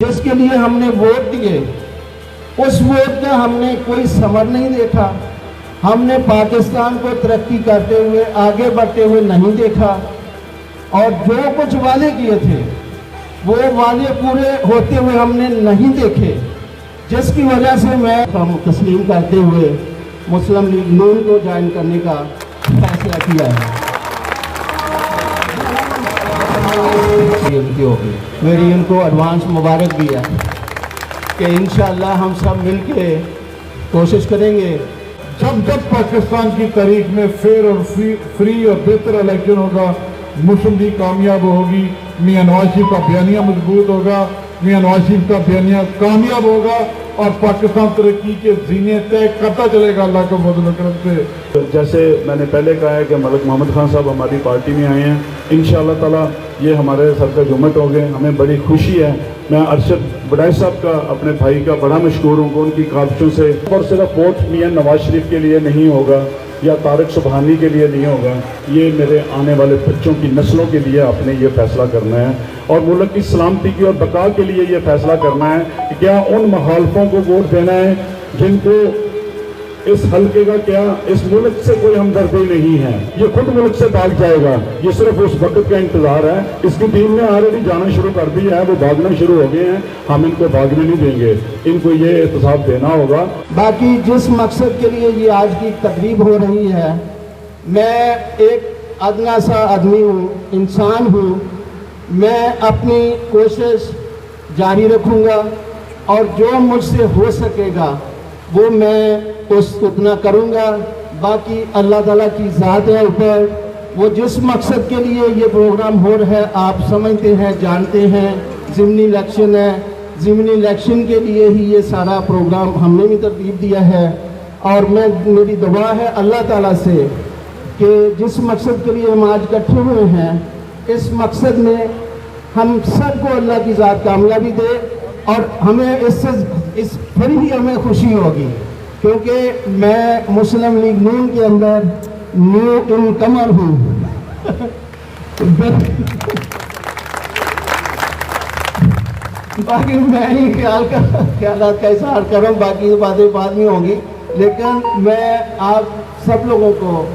جس کے لیے ہم نے ووٹ دیے اس ووٹ کا ہم نے کوئی ثمر نہیں دیکھا. ہم نے پاکستان کو ترقی کرتے ہوئے آگے بڑھتے ہوئے نہیں دیکھا, اور جو کچھ وعدے کیے تھے وہ وعدے پورے ہوتے ہوئے ہم نے نہیں دیکھے, جس کی وجہ سے میں تسلیم کرتے ہوئے مسلم لیگ نون کو جوائن کرنے کا فیصلہ کیا ہے. میری ان کو ایڈوانس مبارک بھی ہے کہ انشاءاللہ ہم سب مل کے کوشش کریں گے. جب پاکستان کی تاریخ میں فیئر اور فری اور بہتر الیکشن ہوگا, مسلم لیگ کامیاب ہوگی, میاں نواز شریف کا بیانیہ مضبوط ہوگا, میاں نواز شریف کا بیانیہ کامیاب ہوگا, اور پاکستان ترقی کے زینے طے کرتا چلے گا اللہ کا فضل و کرم سے. جیسے میں نے پہلے کہا ہے کہ ملک محمد خان صاحب ہماری پارٹی میں آئے ہیں, انشاءاللہ تعالی یہ ہمارے سب کا جمعٹ ہو گئے, ہمیں بڑی خوشی ہے. میں ارشد بڑائی صاحب کا, اپنے بھائی کا بڑا مشکور ہوں کہ ان کی کاوشوں سے اور صرف ووٹ میاں نواز شریف کے لیے نہیں ہوگا یا طارق سبحانی کے لیے نہیں ہوگا, یہ میرے آنے والے بچوں کی نسلوں کے لیے آپ نے یہ فیصلہ کرنا ہے, اور ملک کی سلامتی کی اور بقا کے لیے یہ فیصلہ کرنا ہے کہ کیا ان مخالفوں کو ووٹ دینا ہے جن کو اس حلقے کا کیا اس ملک سے کوئی ہمدردی نہیں ہے, یہ خود ملک سے بھاگ جائے گا, یہ صرف اس وقت کا انتظار ہے. اس کی ٹیم نے آلریڈی جانا شروع کر دی ہے, وہ بھاگنا شروع ہو گئے ہیں, ہم ان کو بھاگنے نہیں دیں گے, ان کو یہ احتساب دینا ہوگا. باقی جس مقصد کے لیے یہ آج کی تقریب ہو رہی ہے, میں ایک ادنا سا آدمی ہوں, انسان ہوں, میں اپنی کوشش جاری رکھوں گا, اور جو مجھ سے ہو سکے گا وہ میں اتنا کروں گا. باقی اللہ تعالیٰ کی ذات ہے اوپر, وہ جس مقصد کے لیے یہ پروگرام ہو رہا ہے آپ سمجھتے ہیں, جانتے ہیں, ضمنی الیکشن ہے, ضمنی الیکشن کے لیے ہی یہ سارا پروگرام ہم نے بھی ترتیب دیا ہے. اور میری دعا ہے اللہ تعالیٰ سے کہ جس مقصد کے لیے ہم آج اکٹھے ہوئے ہیں, اس مقصد میں ہم سب کو اللہ کی ذات کامیابی دے, اور ہمیں اس پھر بھی ہمیں خوشی ہوگی کیونکہ میں مسلم لیگ نون کے اندر نیو انکمر ہوں. باقی میں ہی خیالات کا اظہار کر رہا ہوں, باقی باتیں بعد میں ہوں گی, لیکن میں آپ سب لوگوں کو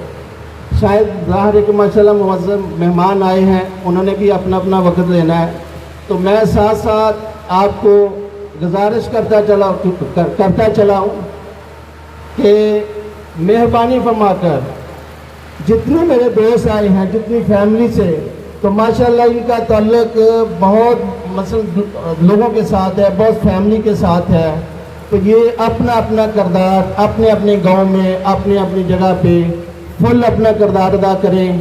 شاید ظاہر ہے کہ ماشاءاللہ معزز مہمان آئے ہیں, انہوں نے بھی اپنا اپنا وقت لینا ہے, تو میں ساتھ ساتھ آپ کو گزارش کرتا چلا ہوں کہ مہربانی فرما کر جتنے میرے دوست آئے ہیں, جتنی فیملی سے, تو ماشاءاللہ ان کا تعلق بہت مثلا لوگوں کے ساتھ ہے, بہت فیملی کے ساتھ ہے, تو یہ اپنا اپنا کردار اپنے اپنے گاؤں میں اپنی اپنی جگہ پہ فل اپنا کردار ادا کریں,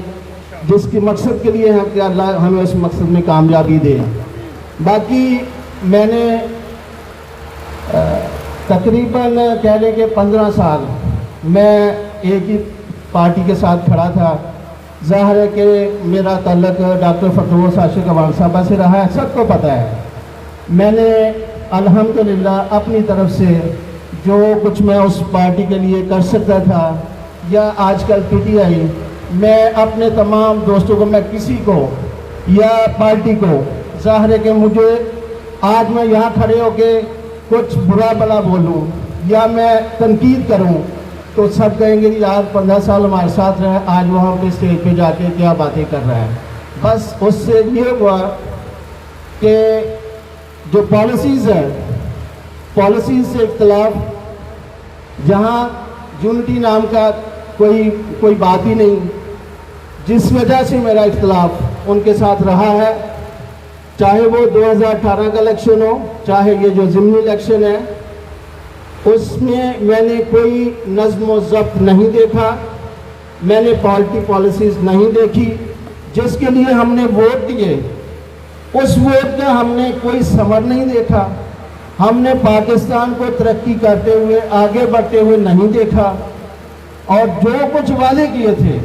جس کے مقصد کے لیے ہے کہ اللہ ہمیں اس مقصد میں کامیابی دے. باقی میں نے تقریباً کہہ لیں کہ 15 سال میں ایک ہی پارٹی کے ساتھ کھڑا تھا. ظاہر ہے کہ میرا تعلق ڈاکٹر فردوس عاشق عوان صاحبہ سے رہا ہے, سب کو پتہ ہے. میں نے الحمدللہ اپنی طرف سے جو کچھ میں اس پارٹی کے لیے کر سکتا تھا, یا آج کل پی ٹی آئی, میں اپنے تمام دوستوں کو, میں کسی کو یا پارٹی کو, ظاہر ہے کہ مجھے آج میں یہاں کھڑے ہو کے کچھ برا بلا بولوں یا میں تنقید کروں تو سب کہیں گے یار 15 سال ہمارے ساتھ رہے, آج وہاں پہ اسٹیج پہ جا کے کیا باتیں کر رہا ہے. بس اس سے یہ ہوا کہ جو پالیسیز ہیں, پالیسیز سے اختلاف, جہاں یونٹی نام کا کوئی بات ہی نہیں, جس وجہ سے میرا اختلاف ان کے ساتھ رہا ہے, چاہے وہ 2018 کا الیکشن ہو, چاہے یہ جو ضمنی الیکشن ہے, اس میں میں نے کوئی نظم و ضبط نہیں دیکھا, میں نے پالیسیز نہیں دیکھی. جس کے لیے ہم نے ووٹ دیے اس ووٹ کا ہم نے کوئی ثمر نہیں دیکھا, ہم نے پاکستان کو ترقی کرتے ہوئے آگے بڑھتے ہوئے نہیں دیکھا, اور جو کچھ وعدے کیے تھے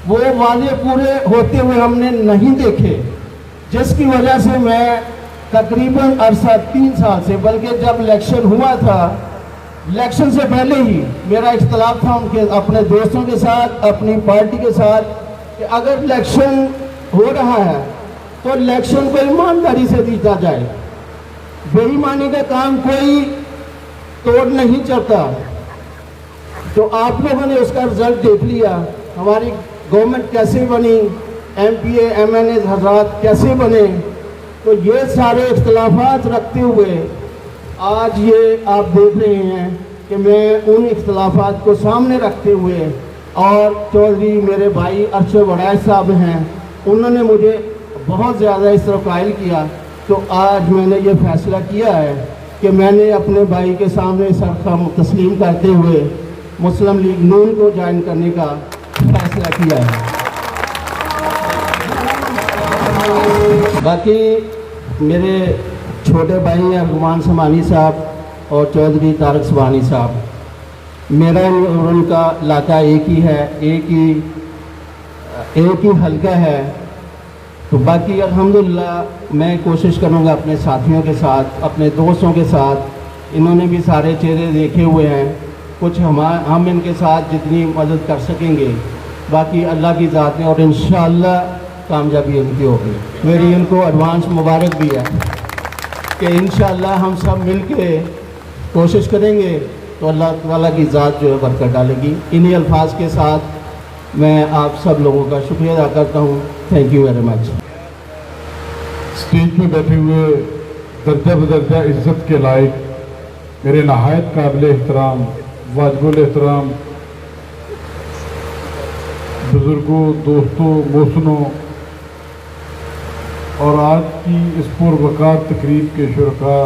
وہ وعدے پورے ہوتے ہوئے ہم نے نہیں دیکھے, جس کی وجہ سے میں تقریباً عرصہ 3 سال سے, بلکہ جب الیکشن ہوا تھا, الیکشن سے پہلے ہی میرا اختلاف تھا ان کے اپنے دوستوں کے ساتھ, اپنی پارٹی کے ساتھ, کہ اگر الیکشن ہو رہا ہے تو الیکشن کو ایمانداری سے جیتا جائے. बेईमानी का काम कोई तोड़ नहीं चलता। तो आप लोगों ने उसका रिजल्ट देख लिया, हमारी गवर्नमेंट कैसे बनी, MPA MNA हजरात कैसे बने। तो ये सारे इख्तलाफात रखते हुए आज ये आप देख रहे हैं कि मैं उन इख्तलाफात को सामने रखते हुए, और चौधरी मेरे भाई अरशद वड़ैच साहब हैं, उन्होंने मुझे बहुत ज़्यादा इस तरफ कायल किया। तो आज मैंने ये फ़ैसला किया है कि मैंने अपने भाई के सामने सर तस्लीम करते हुए मुस्लिम लीग नून को ज्वाइन करने का फ़ैसला किया है। बाकी मेरे छोटे भाई हैं अरगुमान समानी साहब और चौधरी तारक सुबानी साहब, मेरा और उनका इलाका एक ही है, एक ही हल्का है। तो बाकी अल्हम्दुलिल्लाह मैं कोशिश करूँगा अपने साथियों के साथ, अपने दोस्तों के साथ, इन्होंने भी सारे चेहरे देखे हुए हैं, कुछ हम इनके साथ जितनी मदद कर सकेंगे, बाकी अल्लाह की ज़ात में, और इंशाअल्लाह कामयाबी इनकी होगी। मेरी इनको एडवांस मुबारक भी है कि इंशाअल्लाह हम सब मिल के कोशिश करेंगे तो अल्लाह ताला की ज़ात जो है बरकत डालेगी। इन्हीं अल्फाज के साथ मैं आप सब लोगों का शुक्रिया अदा करता हूँ। Thank you very much. Stage पे बैठे हुए दर्जा बदर्जा इज्जत के लायक मेरे नहायत काबिल एहतराम वाजिबुल एहतराम बुजुर्गों, दोस्तों, मोहसिनों, और आज की इस पुरवकार तकरीब के शुरका,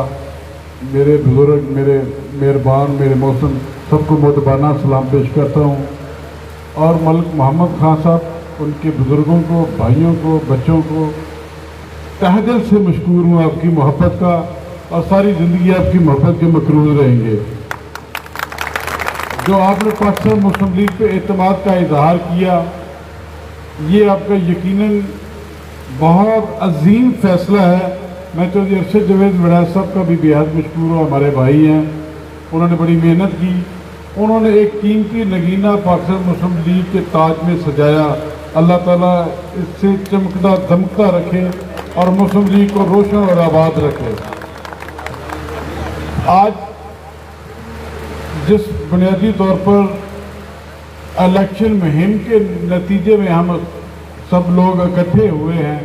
मेरे बुजुर्ग, मेरे मेहरबान, मेरे मोहसिन, सबको मोतबाना सलाम पेश करता हूँ। और मलिक मोहम्मद खान साहब, उनके बुजुर्गों को, भाइयों को, बच्चों को तहे दिल से मशकूर हूँ आपकी मोहब्बत का, और सारी ज़िंदगी आपकी मोहब्बत के मकरूज रहेंगे। जो आपने पाकिस्तान मुस्लिम लीग पे एतमाद का इजहार किया, ये आपका यकीनन बहुत अजीम फ़ैसला है। मैं चौधरी अरशद जावेद वड़ैच साहब का भी बेहद मशकूर हूँ, हमारे भाई हैं, उन्होंने बड़ी मेहनत की, उन्होंने एक कीमती नगीना पाकिस्तान मुस्लिम लीग के ताज में सजाया। अल्लाह ताला इससे चमकता दमकता रखे और मुस्लिम लीग को रोशन और आबाद रखे। आज जिस बुनियादी तौर पर इलेक्शन मुहिम के नतीजे में हम सब लोग इकट्ठे हुए हैं,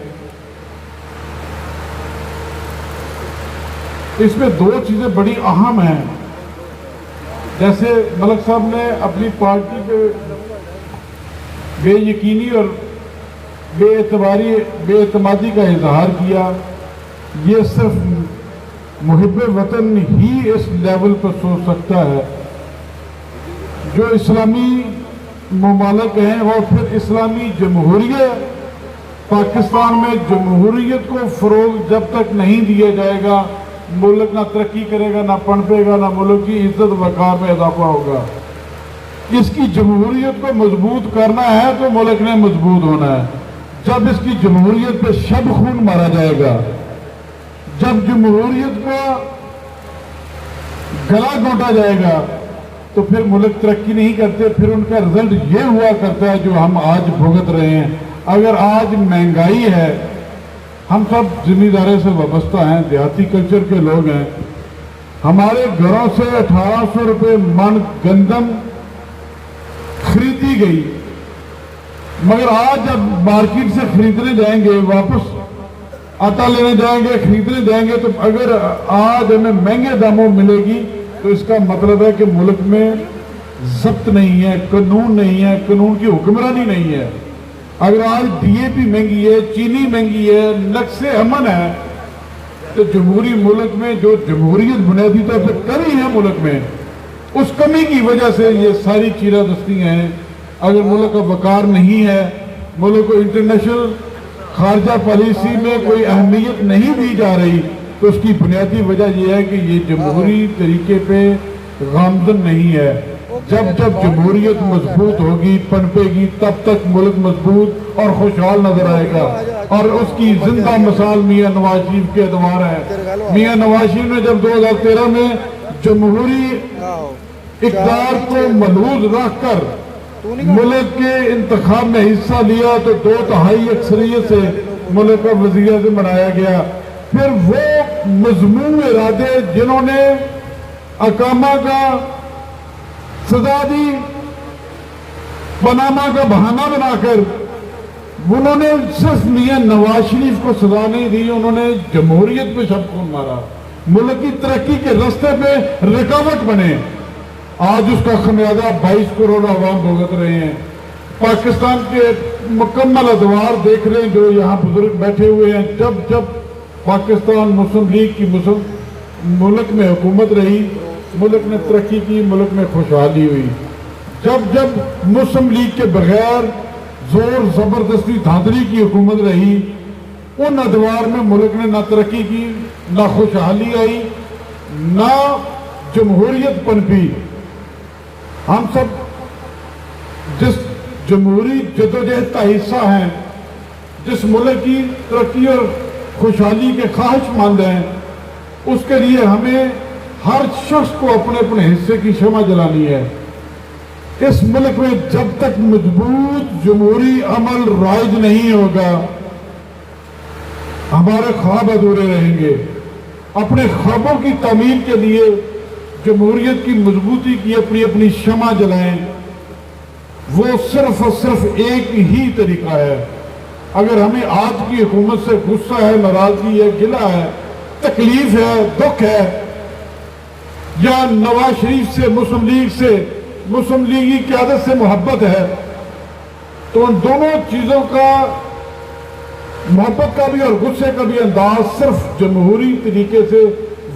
इसमें दो चीज़ें बड़ी अहम हैं। जैसे मलिक साहब ने अपनी पार्टी पे बेयकीनी और बेएतमादी का इजहार किया, ये सिर्फ मुहिब्बे वतन ही इस लेवल पर सोच सकता है। जो इस्लामी ममालिक हैं और फिर इस्लामी जमहूरियत, पाकिस्तान में जमहूरियत को फ़रोग जब तक नहीं दिया जाएगा, मुल्क ना तरक्की करेगा, ना पनपेगा, ना मुल्क की इज्जत वक़ार में इजाफा होगा। इसकी जमहूरियत को मजबूत करना है तो मुल्क ने मजबूत होना है। जब इसकी जमहूरियत पे शब खून मारा जाएगा, जब जमहूरियत को गला घोंटा जाएगा, तो फिर मुल्क तरक्की नहीं करते। फिर उनका रिजल्ट ये हुआ करता है जो हम आज भुगत रहे हैं। अगर आज महंगाई है, हम सब जिम्मेदारी से वाबस्ता हैं, देहाती कल्चर के लोग हैं, हमारे घरों से 1800 रुपये मन गंदम खरीदी गई, मगर आज जब मार्केट से खरीदने जाएंगे, वापस आटा लेने जाएंगे, खरीदने जाएंगे, तो अगर आज हमें महंगे दामों मिलेगी तो इसका मतलब है कि मुल्क में ज़ब्त नहीं है, कानून नहीं है, कानून की हुक्मरानी नहीं है। अगर आज DAP महंगी है, चीनी महंगी है, नक्शे अमन है, तो जमहूरी मुल्क में जो जमहूरियत बुनियादी तौर पर कमी है मुल्क में, उस कमी की वजह से ये सारी चीरादस्तियाँ हैं। अगर मुल्क का वकार नहीं है, मुल्क को इंटरनेशनल खारजा पॉलिसी में कोई अहमियत नहीं दी जा रही, तो उसकी बुनियादी वजह यह है कि ये जमहूरी तरीके पे गामजन नहीं है। जब जब जमहूरियत मजबूत होगी, पनपेगी, तब तक मुल्क मजबूत और खुशहाल नजर आएगा। और उसकी जिंदा मिसाल मियां नवाज शरीफ के अदवार है। मियां नवाज शरीफ ने जब 2013 में जमहूरी इक़्तिदार को मलहूज रखकर मुल्क के इंतखाब में हिस्सा लिया, तो 2/3 अक्सरियत से मुल्क का वज़ीर-ए-आज़म बनाया गया। फिर वो मजमूम इरादे जिन्होंने अकामा का सजा दी, पनामा का बहाना बनाकर, उन्होंने सिर्फ मियां नवाज शरीफ को सजा नहीं दी, उन्होंने जमहूरियत पे सबको मारा, मुल्क की तरक्की के रास्ते पे रुकावट बने। आज उसका खमियाजा 22 करोड़ आवाम भुगत रहे हैं। पाकिस्तान के मुकम्मल अदवार देख रहे हैं जो यहाँ बुजुर्ग बैठे हुए हैं। जब जब पाकिस्तान मुस्लिम लीग की मुल्क में हुकूमत रही, मुल्क ने तरक्की की, मुल्क में खुशहाली हुई। जब जब मुस्लिम लीग के बगैर जोर जबरदस्ती धांधली की हुकूमत रही, उन अदवार में मुल्क ने ना तरक्की की, ना खुशहाली आई, ना जमहूरियत पनपी। हम सब जिस जमहूरी जदोजहद का हिस्सा हैं, जिस मुल्क की तरक्की और खुशहाली के ख्वाहिशमंद हैं, उसके लिए हमें हर शख्स को अपने अपने हिस्से की शमा जलानी है। इस मुल्क में जब तक मजबूत जमहूरी अमल राइज नहीं होगा, हमारे ख्वाब अधूरे रहेंगे। अपने ख्वाबों की तामीर के लिए जमहूरियत की मजबूती की अपनी अपनी शमा जलाएं। वो सिर्फ और सिर्फ एक ही तरीका है। अगर हमें आज की हुकूमत से गुस्सा है, नाराजगी है, गिला है, तकलीफ है, दुख है, या नवाज शरीफ से, मुस्लिम लीग से, मुस्लिम लीग की क़यादत से मोहब्बत है, तो उन दोनों चीजों का, मोहब्बत का भी और गुस्से का भी अंदाज सिर्फ जमहूरी तरीके से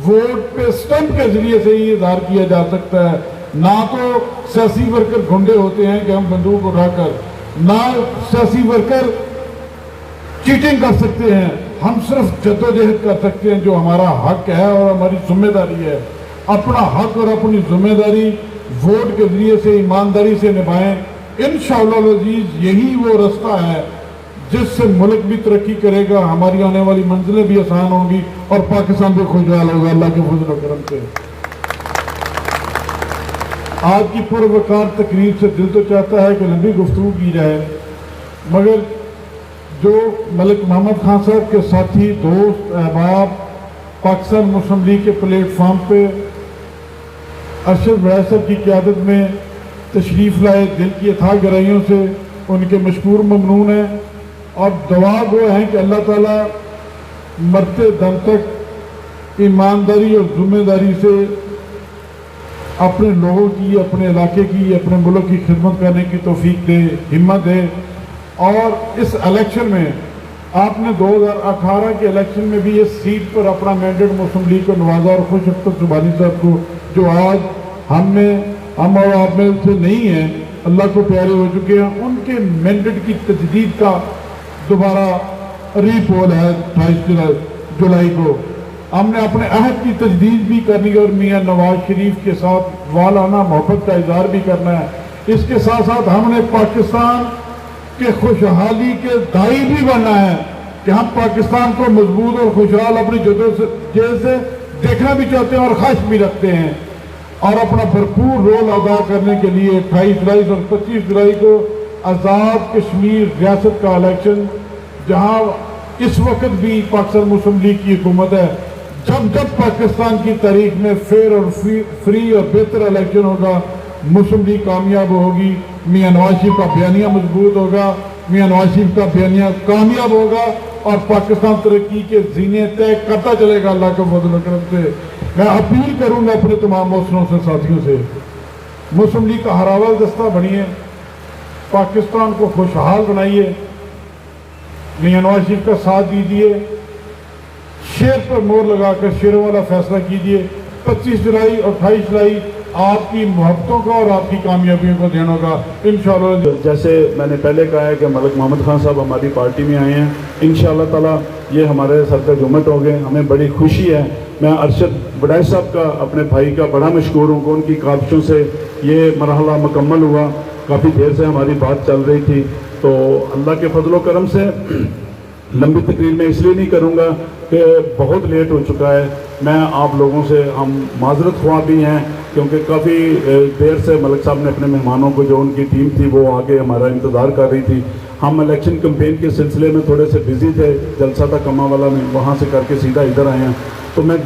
वोट पे स्टंप के जरिए से ही इजहार किया जा सकता है। ना तो सियासी वर्कर गुंडे होते हैं कि हम बंदूक उठाकर, ना सियासी वर्कर चीटिंग कर सकते हैं। हम सिर्फ जद्दोजहद कर सकते हैं जो हमारा हक है और हमारी जिम्मेदारी है। अपना हक और अपनी जिम्मेदारी वोट के जरिए से ईमानदारी से निभाएं। इंशाअल्लाह अज़ीज़ यही वो रास्ता है जिससे मुल्क भी तरक्की करेगा, हमारी आने वाली मंजिलें भी आसान होंगी और पाकिस्तान भी खुशहाल होगा अल्लाह के फजल और करम से। आज की पुरवकार तकरीर से दिल तो चाहता है कि लंबी गुफ्तगू की जाए, मगर जो मलिक मोहम्मद खान साहब के साथी, दोस्त, अहबाब पाकिस्तान मुस्लिम लीग के प्लेटफार्म पे अरशद वैद साहब की क़यादत में तशरीफ़ लाए, दिल की अथाह गहराइयों से उनके मशकूर ममनून हैं और दुआ गो हैं कि अल्लाह ताला मरते दम तक ईमानदारी और जिम्मेदारी से अपने लोगों की, अपने इलाके की, अपने मुल्क की खिदमत करने की तौफीक दे, हिम्मत दे। और इस इलेक्शन में आपने 2018 के इलेक्शन में भी इस सीट पर अपना मैंडेट मुस्लिम लीग को नवाजा और खुश अख्तर सुबहानी साहब को, जो आज हम और आप में से नहीं है, अल्लाह को प्यारे हो चुके हैं, उनके मैंडेट की तजदीद का दोबारा रीपोल है 28 जुलाई को। हमने अपने अहद की तजदीद भी करनी है और मियां नवाज शरीफ के साथ वालाना मोहब्बत का इजहार भी करना है। इसके साथ साथ हमने पाकिस्तान के खुशहाली के दाई भी बनना है कि हम पाकिस्तान को मजबूत और खुशहाल अपनी जदोजहद से देखना भी चाहते हैं और ख्वाहिश भी रखते हैं, और अपना भरपूर रोल अदा करने के लिए 28 जुलाई और 25 जुलाई को आज़ाद कश्मीर रियासत का इलेक्शन, जहां इस वक्त भी पाकिस्तान मुस्लिम लीग की हुकूमत है, जब जब पाकिस्तान की तारीख में फेयर और फ्री और बेहतर इलेक्शन होगा, मुस्लिम लीग कामयाब होगी, मियां नवाज शरीफ का बयानिया मजबूत होगा, मियां नवाज शरीफ का बयानिया कामयाब होगा और पाकिस्तान तरक्की के जीने तय करता चलेगा अल्लाह के फजल और करम से। मैं अपील करूंगा अपने तमाम मोहसिनों से, साथियों से, मुस्लिम लीग का हरावल दस्ता बनिए, पाकिस्तान को खुशहाल बनाइए, मियां नवाज शरीफ का साथ दीजिए, शेर पर मोहर लगाकर शेरों वाला फैसला कीजिए। 25 जुलाई और 28 जुलाई आपकी मोहब्बतों का और आपकी कामयाबियों का दिन होगा इंशाअल्लाह। जैसे मैंने पहले कहा है कि मलिक मोहम्मद खान साहब हमारी पार्टी में आए हैं, इंशाअल्लाह ताला ये हमारे सर का जुम्मत हो गए, हमें बड़ी खुशी है। मैं अरशद वैद साहब का, अपने भाई का बड़ा मशकूर हूँ, उनकी काविशों से ये मरहला मुकम्मल हुआ। काफ़ी देर से हमारी बात चल रही थी, तो अल्लाह के फजल व करम से लंबी तकरीर में इसलिए नहीं करूँगा कि बहुत लेट हो चुका है। मैं आप लोगों से, हम माजरत ख्वाह भी हैं क्योंकि काफ़ी देर से मलिक साहब ने अपने मेहमानों को, जो उनकी टीम थी वो आके हमारा इंतज़ार कर रही थी। हम इलेक्शन कैंपेन के सिलसिले में थोड़े से बिजी थे, जलसा था कमा वाला में, वहाँ से करके सीधा इधर आए हैं। तो मैं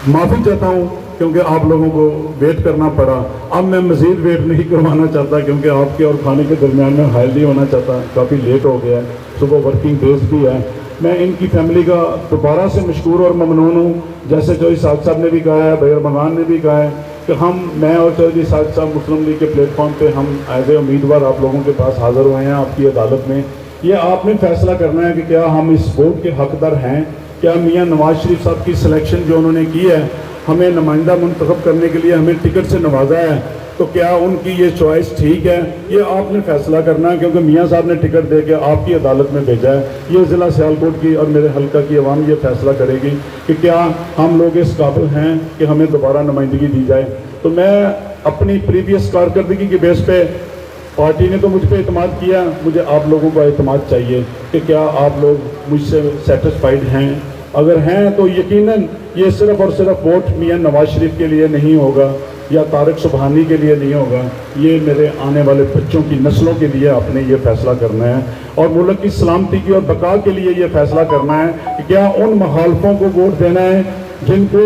माफ़ी चाहता हूँ क्योंकि आप लोगों को वेट करना पड़ा। अब मैं मज़ीद वेट नहीं करवाना चाहता क्योंकि आपके और खाने के दरमियान में हायल नहीं होना चाहता, काफ़ी लेट हो गया है, सुबह वर्किंग डेज भी है। मैं इनकी फैमिली का दोबारा से मशकूर और ममनून हूँ। जैसे चौधरी साद साहब ने भी कहा है, भैया मगान ने भी कहा है कि मैं और चौधरी साद साहब मुस्लिम लीग के प्लेटफॉर्म पे हम एज ए उम्मीदवार आप लोगों के पास हाज़िर हुए हैं आपकी अदालत में। ये आपने फैसला करना है कि क्या हम इस वोट के हकदार हैं, क्या मियाँ नवाज शरीफ साहब की सिलेक्शन जो उन्होंने की है, हमें नुमाइंदा मुंतखब करने के लिए हमें टिकट से नवाजा है, तो क्या उनकी ये चॉइस ठीक है, ये आपने फैसला करना है क्योंकि मियाँ साहब ने टिकट दे के आपकी अदालत में भेजा है। ये ज़िला सियालकोट की और मेरे हल्का की आवाम ये फैसला करेगी कि क्या हम लोग इस काबिल हैं कि हमें दोबारा नुमाइंदगी दी जाए। तो मैं अपनी प्रीवियस कारकर्दगी की बेस पे, पार्टी ने तो मुझ पर एतमाद किया, मुझे आप लोगों का एतमाद चाहिए कि क्या आप लोग मुझसे सेटिस्फाइड हैं। अगर हैं तो यकीनन ये सिर्फ़ और सिर्फ वोट मियाँ नवाज शरीफ के लिए नहीं होगा या तारिक सुबहानी के लिए नहीं होगा, ये मेरे आने वाले बच्चों की नस्लों के लिए आपने ये फैसला करना है और मुल्क की सलामती की और बका के लिए ये फैसला करना है कि क्या उन मुखालफों को वोट देना है जिनको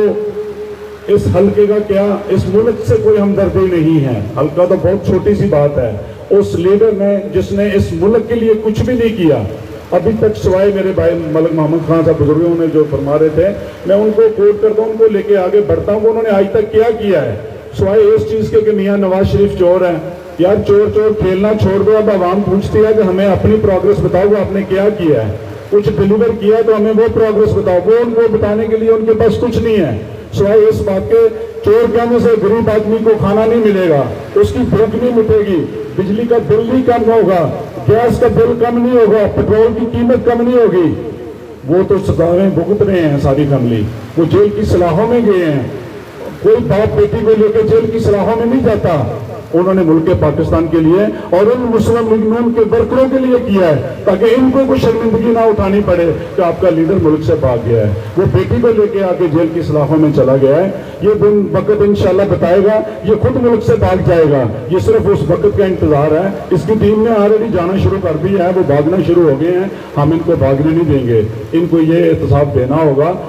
इस हल्के का, क्या इस मुल्क से कोई हमदर्दी नहीं है। हल्का तो बहुत छोटी सी बात है, उस लीडर ने जिसने इस मुल्क के लिए कुछ भी नहीं किया अभी तक, सिवाय मेरे भाई मलिक मोहम्मद खान साहब बुजुर्गों ने जो फरमा रहे थे, मैं उनको कोट करता हूँ, उनको लेके आगे बढ़ता हूँ। उन्होंने आज तक क्या किया है सिवाय इस चीज़ के कि मियाँ नवाज शरीफ चोर है। यार चोर चोर खेलना छोड़ दो, अब आवाम पूछती है कि हमें अपनी प्रोग्रेस बताओ, वो आपने क्या किया है, कुछ डिलीवर किया तो हमें वो प्रोग्रेस बताओ। वो उनको बताने के लिए उनके पास कुछ नहीं है सिवाय इस बात के, चोर कहने से गरीब आदमी को खाना नहीं मिलेगा, उसकी भूख नहीं मिटेगी, बिजली का बिल नहीं कम होगा, गैस का बिल कम नहीं होगा, पेट्रोल की कीमत कम नहीं होगी। वो तो सजाएं भुगत रहे हैं सारी फैमिली, वो जेल की सलाहों में गए हैं। कोई बाप बेटी को लेकर जेल की सलाहों में नहीं जाता। उन्होंने मुल्क पाकिस्तान के लिए और उन मुस्लिम लीग नून के वर्करों के लिए किया है ताकि इनको कोई शर्मिंदगी ना उठानी पड़े कि आपका लीडर मुल्क से भाग गया है, वो बेटी को लेके आके जेल की सलाहों में चला गया है। ये दिन वक्त इंशाल्लाह बताएगा, ये खुद मुल्क से भाग जाएगा, ये सिर्फ उस वक्त का इंतजार है। इसकी टीम ने ऑलरेडी जाना शुरू कर दिया है, वो भागना शुरू हो गए हैं, हम इनको भागने नहीं देंगे, इनको ये एहतसाब देना होगा।